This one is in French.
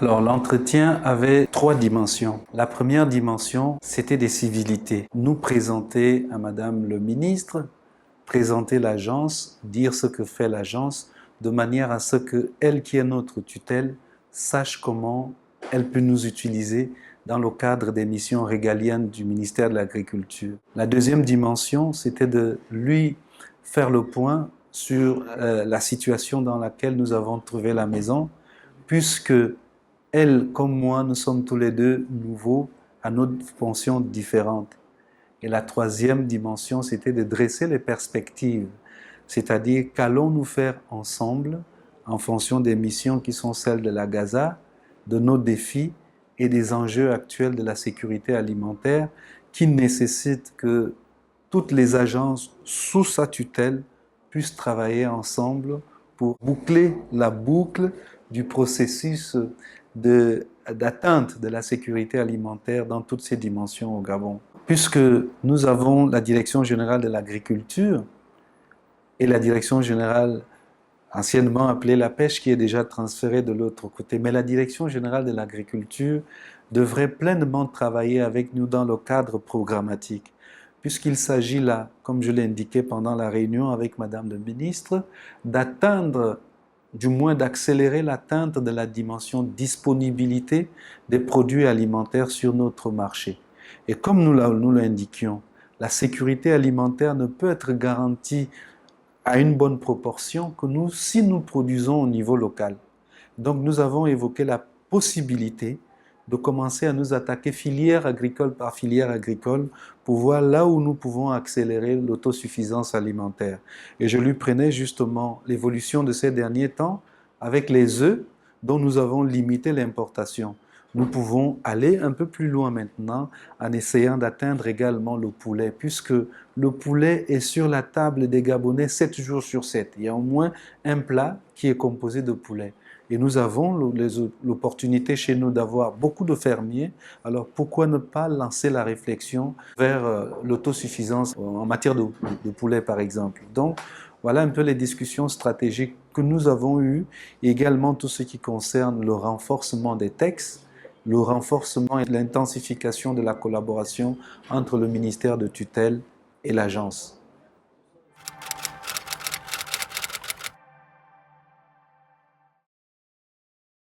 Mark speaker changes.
Speaker 1: Alors l'entretien avait trois dimensions. La première dimension, c'était des civilités. Nous présenter à Madame le ministre, présenter l'agence, dire ce que fait l'agence, de manière à ce que elle qui est notre tutelle sache comment elle peut nous utiliser dans le cadre des missions régaliennes du ministère de l'Agriculture. La deuxième dimension, c'était de lui faire le point sur la situation dans laquelle nous avons trouvé la maison, puisque elle, comme moi, nous sommes tous les deux nouveaux à nos fonctions différentes. Et la troisième dimension, c'était de dresser les perspectives, c'est-à-dire qu'allons-nous faire ensemble en fonction des missions qui sont celles de la Gaza, de nos défis et des enjeux actuels de la sécurité alimentaire qui nécessitent que toutes les agences sous sa tutelle puissent travailler ensemble pour boucler la boucle du processus d'atteinte de la sécurité alimentaire dans toutes ses dimensions au Gabon. Puisque nous avons la Direction générale de l'agriculture et la Direction générale anciennement appelée la pêche qui est déjà transférée de l'autre côté, mais la Direction générale de l'agriculture devrait pleinement travailler avec nous dans le cadre programmatique, puisqu'il s'agit là, comme je l'ai indiqué pendant la réunion avec Madame le ministre, d'atteindre, du moins d'accélérer l'atteinte de la dimension disponibilité des produits alimentaires sur notre marché. Et comme nous l'indiquions, la sécurité alimentaire ne peut être garantie à une bonne proportion que si nous produisons au niveau local. Donc nous avons évoqué la possibilité de commencer à nous attaquer filière agricole par filière agricole pour voir là où nous pouvons accélérer l'autosuffisance alimentaire. Et je lui prenais justement l'évolution de ces derniers temps avec les œufs dont nous avons limité l'importation. Nous pouvons aller un peu plus loin maintenant en essayant d'atteindre également le poulet, puisque le poulet est sur la table des Gabonais 7 jours sur 7. Il y a au moins un plat qui est composé de poulet. Et nous avons l'opportunité chez nous d'avoir beaucoup de fermiers. Alors pourquoi ne pas lancer la réflexion vers l'autosuffisance en matière de poulet par exemple. Donc voilà un peu les discussions stratégiques que nous avons eues, et également tout ce qui concerne le renforcement des textes, le renforcement et l'intensification de la collaboration entre le ministère de tutelle et l'agence.